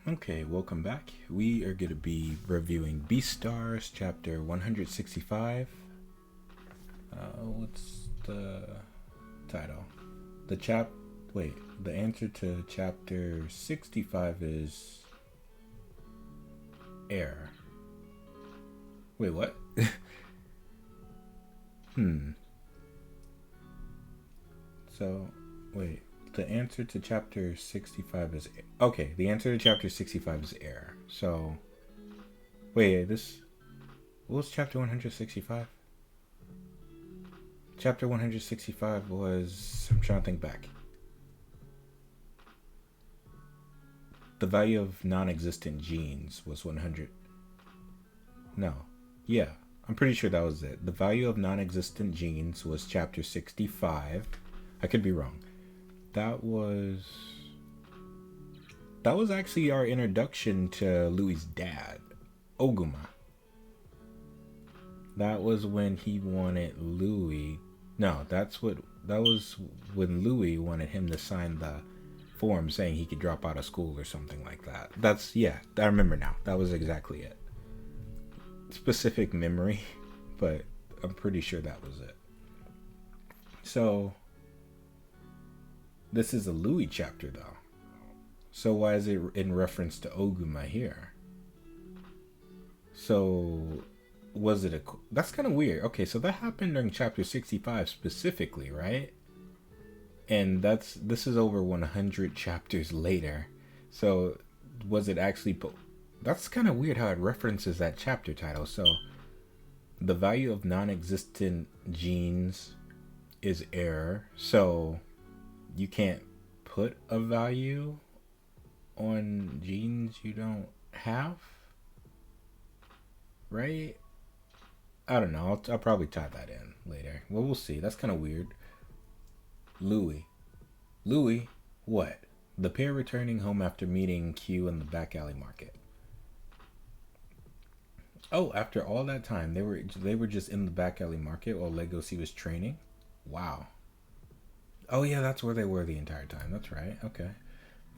Okay, welcome back. We are going to be reviewing Beastars, chapter 165. What's the title? The chap. Wait, the answer to chapter 65 is air. Wait, what? So, wait. The answer to chapter 65 is okay. The answer to chapter 65 is air. So, wait, this what was chapter 165? Chapter 165 was, I'm trying to think back. The value of non-existent genes was 100. No. Yeah, I'm pretty sure that was it. The value of non-existent genes was chapter 65. I could be wrong. That was actually our introduction to Louis's dad, Oguma. That was when he wanted Louis. No, that was when Louis wanted him to sign the form saying he could drop out of school or something like that. I remember now. That was exactly it. Specific memory, but I'm pretty sure that was it. So, this is a Louis chapter though. So why is it in reference to Oguma here? So was it that's kind of weird. Okay, so that happened during chapter 65 specifically, right? And this is over 100 chapters later. So was it actually that's kind of weird how it references that chapter title. So the value of non-existent genes is error. So you can't put a value on genes you don't have, right? I don't know. I'll probably tie that in later. Well, we'll see. That's kind of weird. Louis, what? The pair returning home after meeting Q in the back alley market. Oh, after all that time, they were just in the back alley market while Legosi was training. Wow. Oh yeah, that's where they were the entire time. That's right. Okay.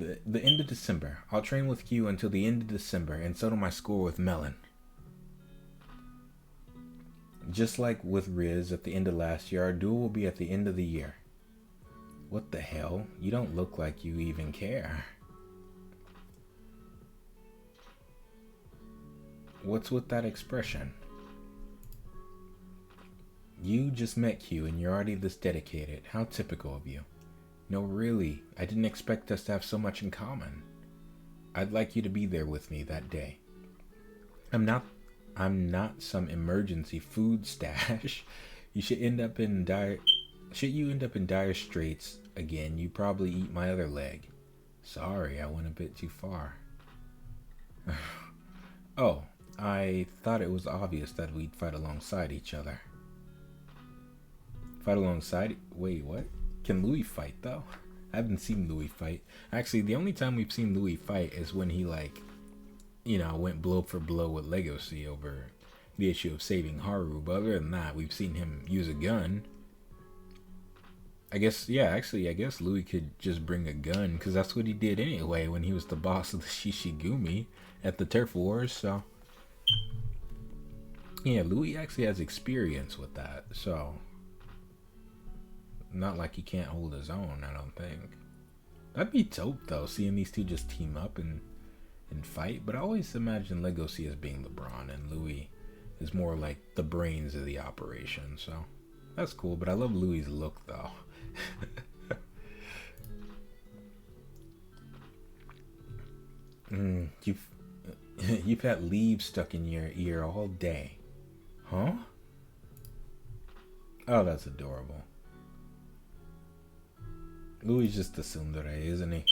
The end of December. I'll train with Q until the end of December and settle my score with Melon. Just like with Riz at the end of last year, our duel will be at the end of the year. What the hell? You don't look like you even care. What's with that expression? You just met Q and you're already this dedicated. How typical of you. No, really, I didn't expect us to have so much in common. I'd like you to be there with me that day. I'm not some emergency food stash. Should you end up in dire straits again, you probably eat my other leg. Sorry, I went a bit too far. Oh, I thought it was obvious that we'd fight alongside each other. Fight alongside? Wait, what? Can Louis fight though? I haven't seen Louis fight. Actually, the only time we've seen Louis fight is when he went blow for blow with Legosi over the issue of saving Haru. But other than that, we've seen him use a gun. I guess Louis could just bring a gun because that's what he did anyway when he was the boss of the Shishigumi at the Turf Wars. So yeah, Louis actually has experience with that. So not like he can't hold his own, I don't think. That'd be dope though, seeing these two just team up and fight. But I always imagine Legosi as being LeBron and Louis is more like the brains of the operation. So that's cool. But I love Louis' look though. You've had leaves stuck in your ear all day. Huh? Oh, that's adorable. Louis is just a tsundere, isn't he?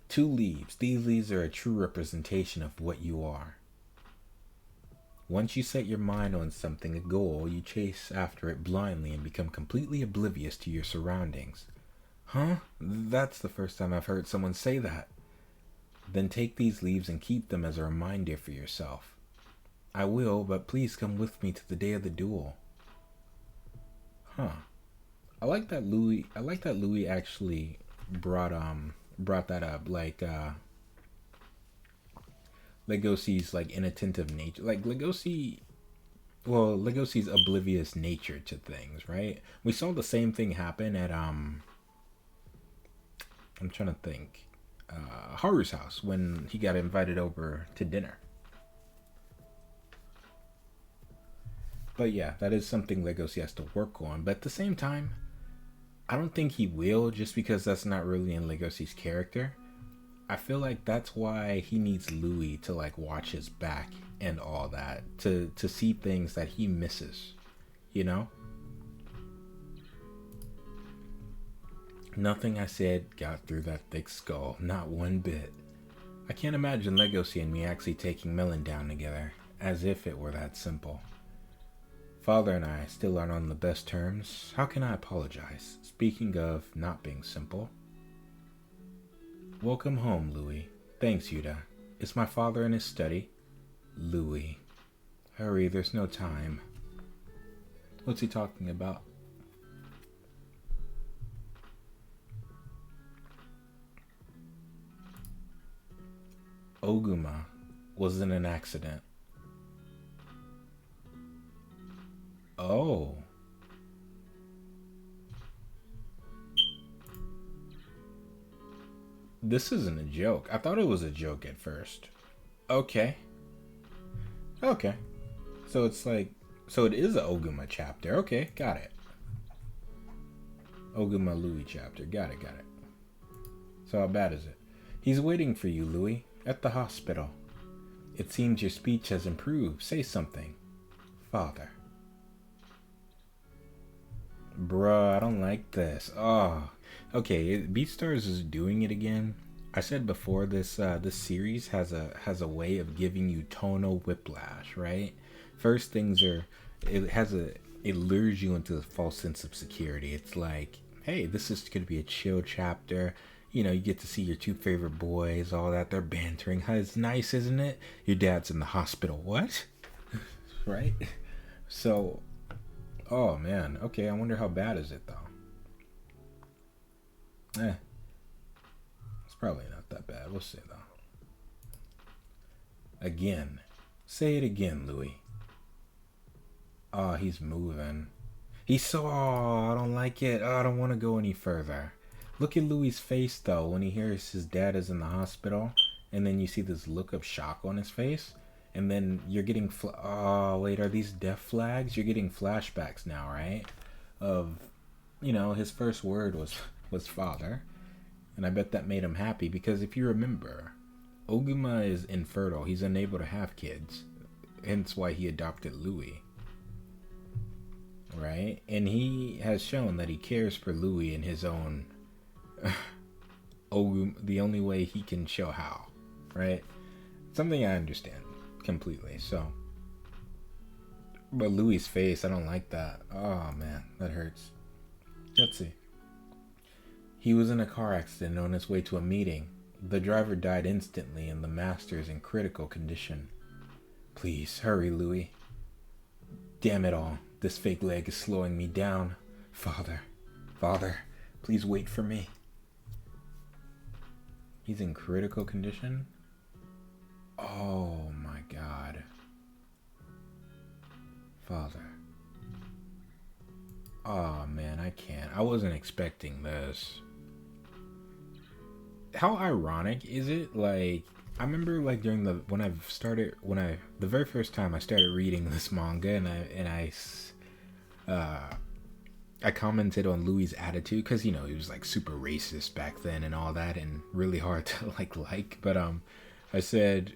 2 leaves. These leaves are a true representation of what you are. Once you set your mind on something, a goal, you chase after it blindly and become completely oblivious to your surroundings. Huh? That's the first time I've heard someone say that. Then take these leaves and keep them as a reminder for yourself. I will, but please come with me to the day of the duel. Huh. I like that Louis actually brought brought that up, like Legosi's like inattentive nature, like Legosi's oblivious nature to things, right? We saw the same thing happen at I'm trying to think, Haru's house when he got invited over to dinner. But yeah, that is something Legosi has to work on. But at the same time, I don't think he will, just because that's not really in Legosi's character. I feel like that's why he needs Louis to like watch his back and all that, to see things that he misses, you know? Nothing I said got through that thick skull, not one bit. I can't imagine Legosi and me actually taking Melon down together, as if it were that simple. Father and I still aren't on the best terms. How can I apologize? Speaking of not being simple. Welcome home, Louis. Thanks, Yuta. Is my father in his study? Louis. Hurry, there's no time. What's he talking about? Oguma was in an accident. Oh. This isn't a joke. I thought it was a joke at first. Okay. Okay. So it's like, so it is a Oguma chapter. Okay, got it. Oguma Louis chapter. Got it. So how bad is it? He's waiting for you, Louis, at the hospital. It seems your speech has improved. Say something. Father. Bruh, I don't like this. Oh, okay. Beastars is doing it again. I said before, this series has a way of giving you tonal whiplash, right? First things are, it lures you into a false sense of security. It's like, hey, this is gonna be a chill chapter. You know, you get to see your two favorite boys, all that. They're bantering. It's nice, isn't it? Your dad's in the hospital. What? Right? So. Oh, man. Okay, I wonder how bad is it, though. It's probably not that bad. We'll see, though. Again. Say it again, Louis. Oh, he's moving. He's so... Oh, I don't like it. Oh, I don't want to go any further. Look at Louis' face, though, when he hears his dad is in the hospital. And then you see this look of shock on his face. And then you're getting... oh, wait, are these death flags? You're getting flashbacks now, right? Of, you know, his first word was father. And I bet that made him happy. Because if you remember, Oguma is infertile. He's unable to have kids. Hence why he adopted Louis. Right? And he has shown that he cares for Louis in his own... Oguma, the only way he can show how. Right? Something I understand completely. So, but Louis' face, I don't like that. Oh man, that hurts. Let's see. He was in a car accident on his way to a meeting. The driver died instantly and the master is in critical condition. Please hurry, Louis. Damn it all, this fake leg is slowing me down. Father, please wait for me. He's in critical condition? Oh my God. Father. Oh man, I can't. I wasn't expecting this. How ironic is it? Like, I remember like during the very first time I started reading this manga, and I commented on Louis' attitude because, you know, he was like super racist back then and all that, and really hard to like. But I said,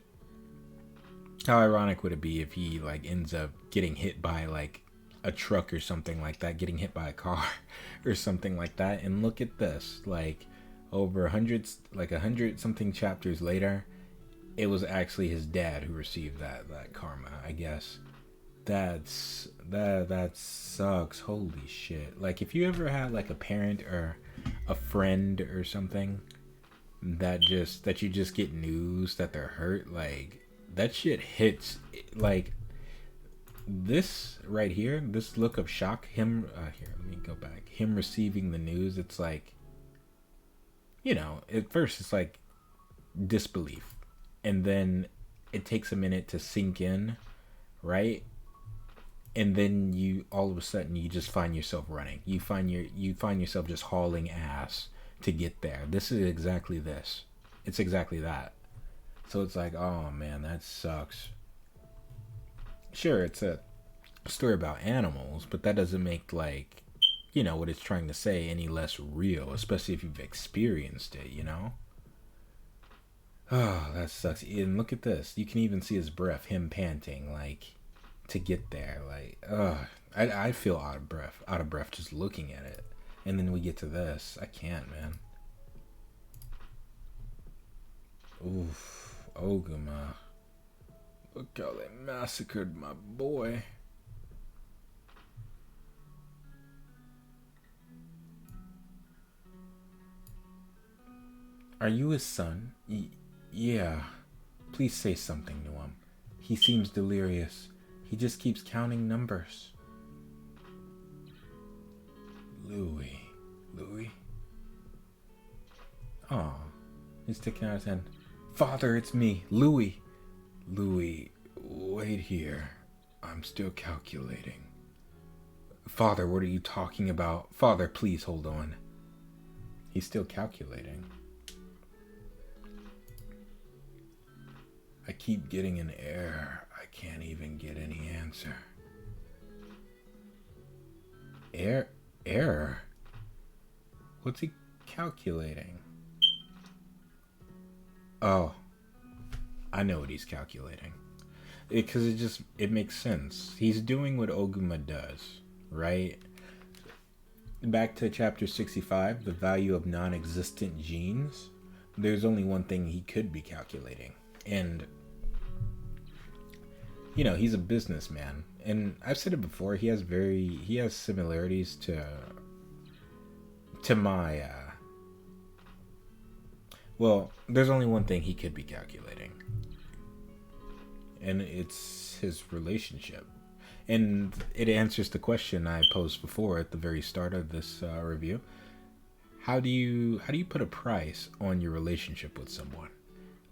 how ironic would it be if he like ends up getting hit by like a truck or something like that, getting hit by a car or something like that. And look at this, like over 100 something chapters later, it was actually his dad who received that karma, I guess. That sucks. Holy shit. Like, if you ever had like a parent or a friend or something that you just get news that they're hurt, like that shit hits. Like this right here, this look of shock, him here, let me go back, him receiving the news, it's like you know, at first it's like disbelief, and then it takes a minute to sink in, right? And then you all of a sudden you just find yourself running. You find yourself just hauling ass to get there. This is exactly this. It's exactly that. So it's like, oh man, that sucks. Sure, it's a story about animals, but that doesn't make, like, you know, what it's trying to say any less real, especially if you've experienced it, you know? Oh, that sucks. And look at this. You can even see his breath, him panting, like, to get there. Like, I feel out of breath just looking at it. And then we get to this. I can't, man. Oof. Oguma. Look how they massacred my boy. Are you his son? Yeah. Please say something to him. He seems delirious. He just keeps counting numbers. Louis. Louis? Aw. He's sticking out his hand. Father, it's me, Louis. Louis, wait here. I'm still calculating. Father, what are you talking about? Father, please hold on. He's still calculating. I keep getting an error. I can't even get any answer. Error? What's he calculating? Oh, I know what he's calculating. Because it makes sense. He's doing what Oguma does, right? Back to chapter 65, the value of non-existent genes. There's only one thing he could be calculating. And, you know, he's a businessman. And I've said it before, he has similarities to my, well, there's only one thing he could be calculating. And it's his relationship. And it answers the question I posed before at the very start of this review. How do you put a price on your relationship with someone?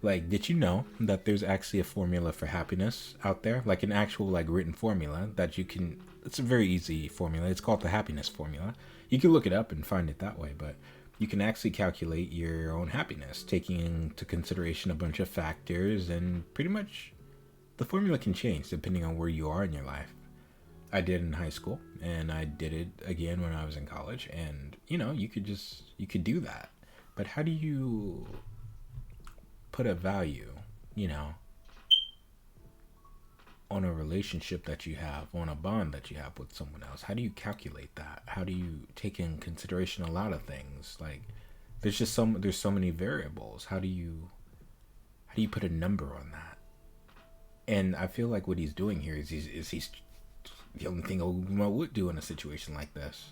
Like, did you know that there's actually a formula for happiness out there? Like an actual, like, written formula that you can... It's a very easy formula. It's called the happiness formula. You can look it up and find it that way, but you can actually calculate your own happiness, taking into consideration a bunch of factors, and pretty much the formula can change depending on where you are in your life. I did in high school, and I did it again when I was in college, and, you know, you could do that. But how do you put a value, you know, on a relationship that you have, on a bond that you have with someone else? How do you calculate that? How do you take in consideration a lot of things? Like, there's so many variables. How do you put a number on that? And I feel like what he's doing here is he's the only thing Oguma would do in a situation like this.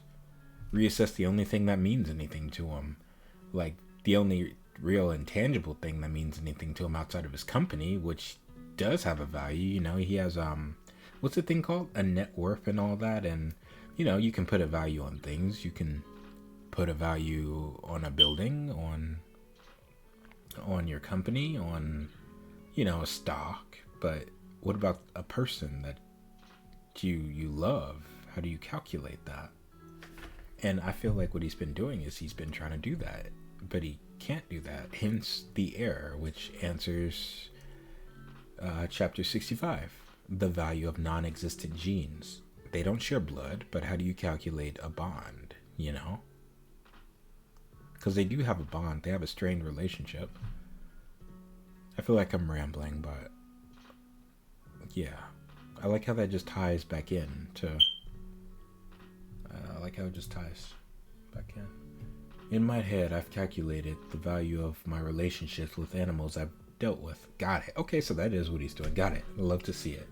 Reassess the only thing that means anything to him. Like, the only real and tangible thing that means anything to him outside of his company, which does have a value. You know, he has what's the thing called, a net worth and all that. And, you know, you can put a value on things. You can put a value on a building, on your company, on, you know, a stock. But what about a person that you love? How do you calculate that? And I feel like what he's been doing is he's been trying to do that, but he can't do that. Hence the error, which answers chapter 65, the value of non-existent genes. They don't share blood, but how do you calculate a bond, you know? Because they do have a bond. They have a strained relationship. I feel like I'm rambling, but yeah. I like how that just ties back in to... I like how it just ties back in. In my head, I've calculated the value of my relationships with animals I've dealt with. Got it. Okay, so that is what he's doing. Got it. I love to see it.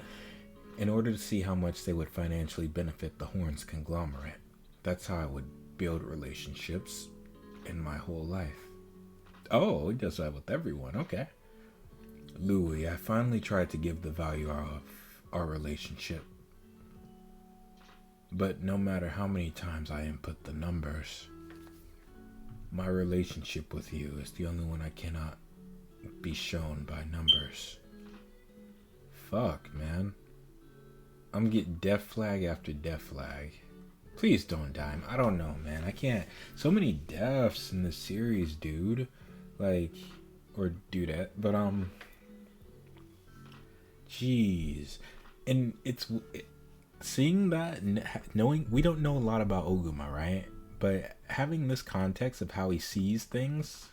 In order to see how much they would financially benefit the Horns conglomerate. That's how I would build relationships in my whole life. Oh, he does that with everyone. Okay. Louis, I finally tried to give the value of our relationship. But no matter how many times I input the numbers, My relationship with you is the only one I cannot be shown by numbers. Fuck, man. I'm getting death flag after death flag. Please don't die. I don't know, man. I can't. So many deaths in this series, dude. Like, or do that. But, jeez. And seeing that, knowing, we don't know a lot about Oguma, right? But having this context of how he sees things,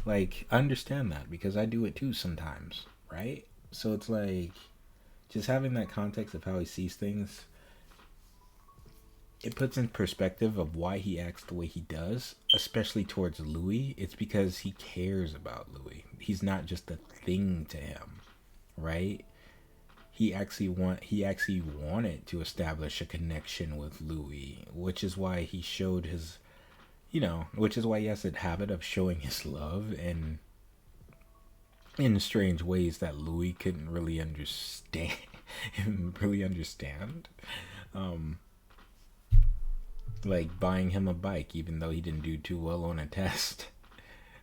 like, I understand that because I do it too sometimes, right? So it's like, just having that context of how he sees things, it puts in perspective of why he acts the way he does, especially towards Louis. It's because he cares about Louis. He's not just a thing to him, right? He actually wanted to establish a connection with Louis, which is why he showed his, which is why he has that habit of showing his love and in strange ways that Louis couldn't really understand. Like buying him a bike even though he didn't do too well on a test.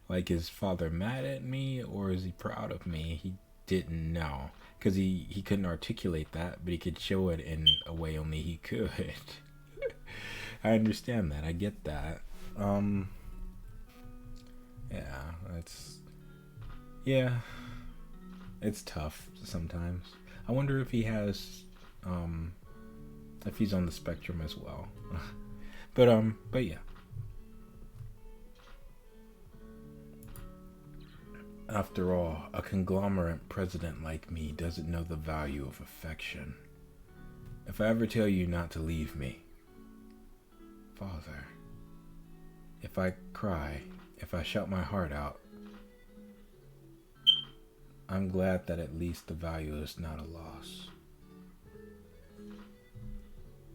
Like, is father mad at me or is he proud of me? He didn't know because he couldn't articulate that, but he could show it in a way only he could. I understand that. I get that. It's tough sometimes. I wonder if he has if he's on the spectrum as well. but yeah. After all, a conglomerate president like me doesn't know the value of affection. If I ever tell you not to leave me, Father, if I cry, if I shout my heart out, I'm glad that at least the value is not a loss.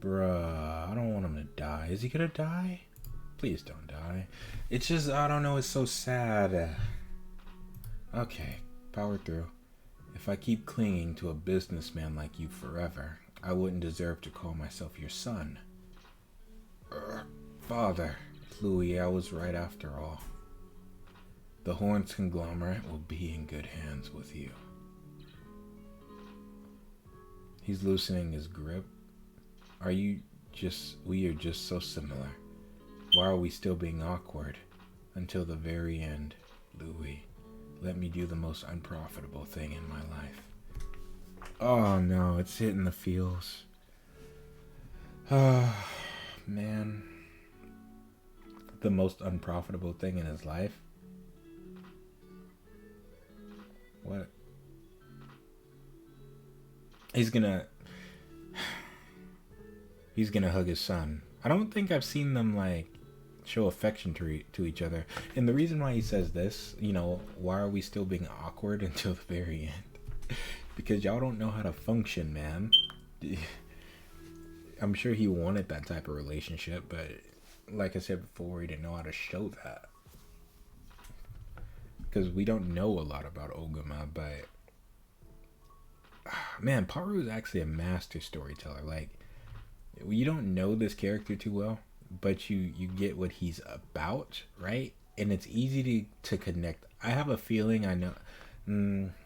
Bruh, I don't want him to die. Is he gonna die? Please don't die. It's just, I don't know, it's so sad. Okay, power through. If I keep clinging to a businessman like you forever, I wouldn't deserve to call myself your son. Father, Louis, I was right after all. The Horns conglomerate will be in good hands with you. He's loosening his grip. We are just so similar. Why are we still being awkward? Until the very end, Louis. Let me do the most unprofitable thing in my life. Oh no, it's hitting the feels. Oh, man. The most unprofitable thing in his life? What? He's gonna hug his son. I don't think I've seen them like show affection to each other. And the reason why he says this, why are we still being awkward until the very end? Because y'all don't know how to function, man. I'm sure he wanted that type of relationship, but like I said before, he didn't know how to show that. Because we don't know a lot about Oguma, but man, Paru is actually a master storyteller. Like, you don't know this character too well, but you get what he's about, right? And it's easy to connect. I have a feeling I know,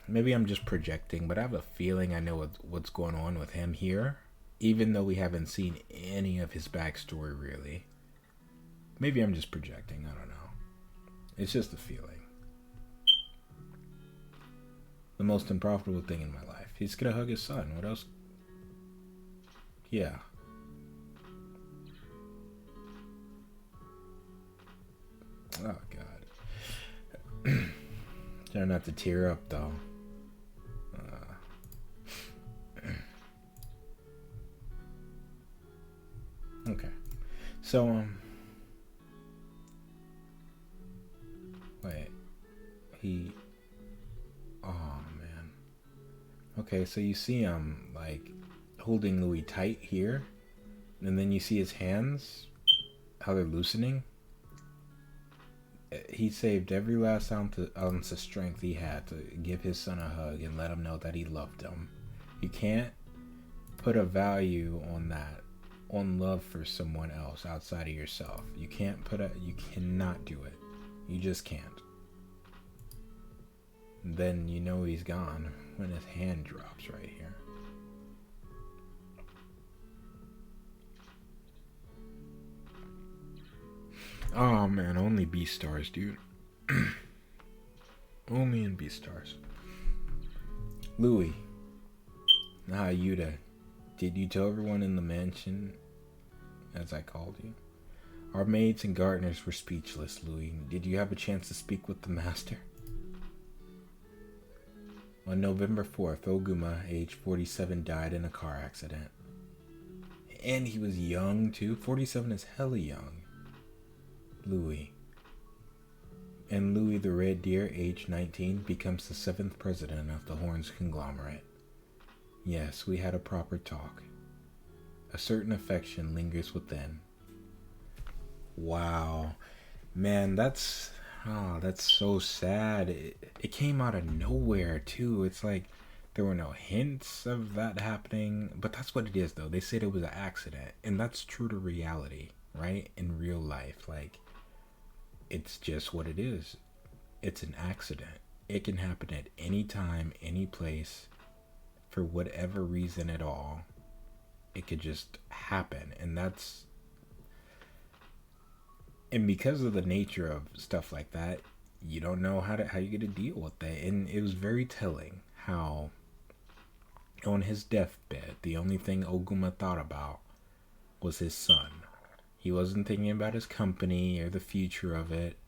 maybe I'm just projecting, but I have a feeling I know what's going on with him here, even though we haven't seen any of his backstory really. Maybe I'm just projecting, I don't know. It's just a feeling. The most unprofitable thing in my life. He's gonna hug his son. What else? Yeah. Oh, God. Try not to tear up, though. Okay. So, wait. Oh, man. Okay, so you see him, like, holding Louis tight here. And then you see his hands, how they're loosening. He saved every last ounce of strength he had to give his son a hug and let him know that he loved him. You can't put a value on that, on love for someone else outside of yourself. You cannot do it. You just can't. Then you know he's gone when his hand drops right here. Oh man, only Beastars, dude. Only in Beastars. Louis. Nah, Yuta. Did you tell everyone in the mansion, as I called you? Our maids and gardeners were speechless, Louis. Did you have a chance to speak with the master? On November 4th, Oguma, age 47, died in a car accident. And he was young, too. 47 is hella young. Louis. And Louis the Red Deer, age 19, becomes the 7th president of the Horns conglomerate. Yes, we had a proper talk. A certain affection lingers within. Wow. Man, that's so sad. It came out of nowhere, too. It's like there were no hints of that happening. But that's what it is, though. They said it was an accident. And that's true to reality, right? In real life. Like, it's just what it is. It's an accident. It can happen at any time, any place, for whatever reason at all. It could just happen. And because of the nature of stuff like that, you don't know how you get to deal with that. And it was very telling how on his deathbed, the only thing Oguma thought about was his son. He wasn't thinking about his company or the future of it.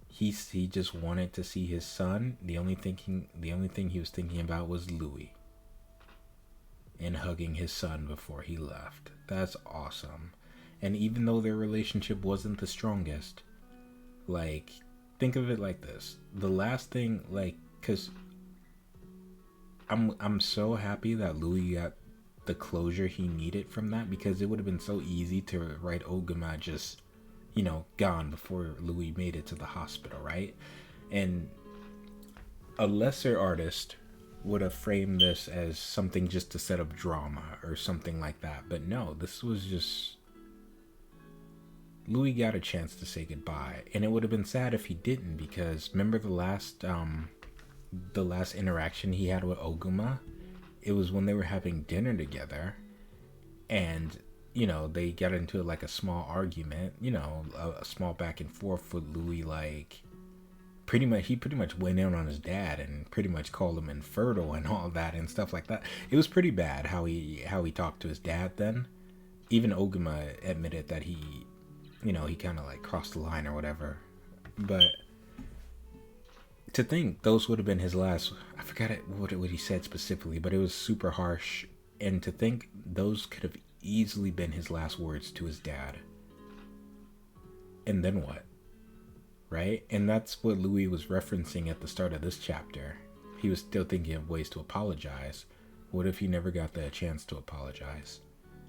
He just wanted to see his son. The only thing he was thinking about was Louis and hugging his son before he left. That's awesome. And even though their relationship wasn't the strongest, like, think of it like this. The last thing, like, because I'm so happy that Louis got the closure he needed from that, because it would have been so easy to write Oguma just, gone before Louis made it to the hospital, right? And a lesser artist would have framed this as something just to set up drama or something like that. But no, this was just... Louis got a chance to say goodbye. And it would have been sad if he didn't, because remember the last interaction he had with Oguma? It was when they were having dinner together. And, they got into like a small argument, a small back and forth with Louis, like... He pretty much went in on his dad and pretty much called him infertile and all that and stuff like that. It was pretty bad how he talked to his dad then. Even Oguma admitted that he kind of like crossed the line or whatever. But to think those would have been his last... I forgot what he said specifically, but it was super harsh. And to think those could have easily been his last words to his dad. And then what? Right? And that's what Louis was referencing at the start of this chapter. He was still thinking of ways to apologize. What if he never got the chance to apologize?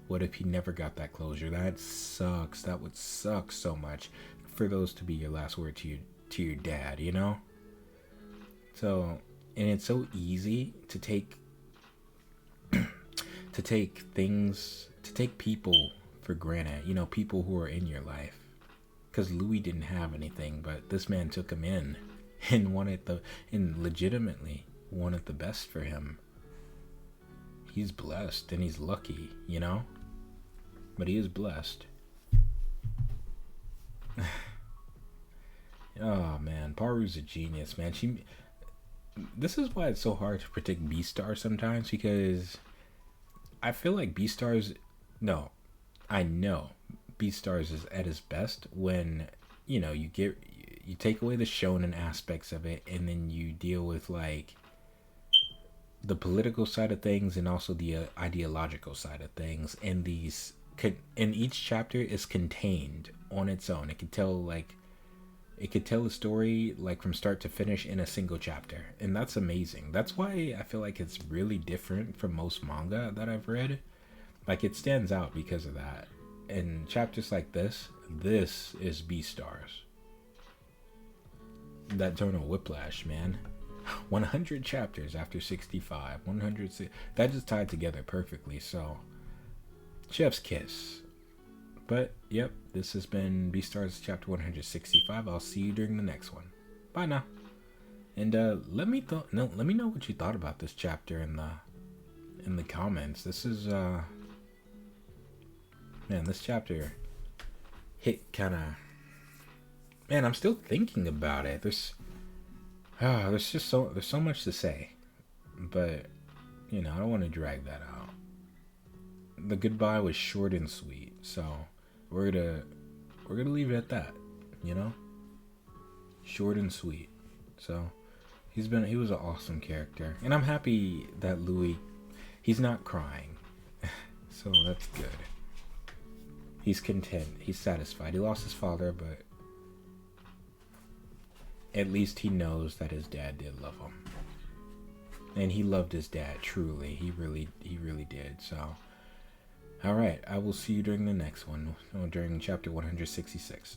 What if he never got that closure? That sucks. That would suck so much for those to be your last word to your dad, So, and it's so easy to take people for granted, people who are in your life. Because Louis didn't have anything, but this man took him in and legitimately wanted the best for him. He's blessed and he's lucky, but he is blessed. Oh man, Paru's a genius, man. This is why it's so hard to predict Beastars sometimes, because I feel like I know Beastars is at his best when you take away the shonen aspects of it, and then you deal with like the political side of things and also the ideological side of things, and each chapter is contained on its own. It could tell a story like from start to finish in a single chapter, and that's amazing. That's why I feel like it's really different from most manga that I've read. Like, it stands out because of that. And chapters like this is Beastars. That Tonal Whiplash, man. 100 chapters after 65. 100. That just tied together perfectly. So, chef's kiss. But yep, this has been Beastars chapter 165. I'll see you during the next one. Bye now. And let me know what you thought about this chapter in the comments. This is man, this chapter hit kind of, man, I'm still thinking about it. There's so much to say, but you know, I don't want to drag that out. The goodbye was short and sweet, so we're gonna leave it at that, you know, short and sweet. So he was an awesome character, and I'm happy that Louis, he's not crying, so that's good. He's content, he's satisfied. He lost his father, but at least he knows that his dad did love him. And he loved his dad, truly. He really did. So, alright, I will see you during the next one, during chapter 166.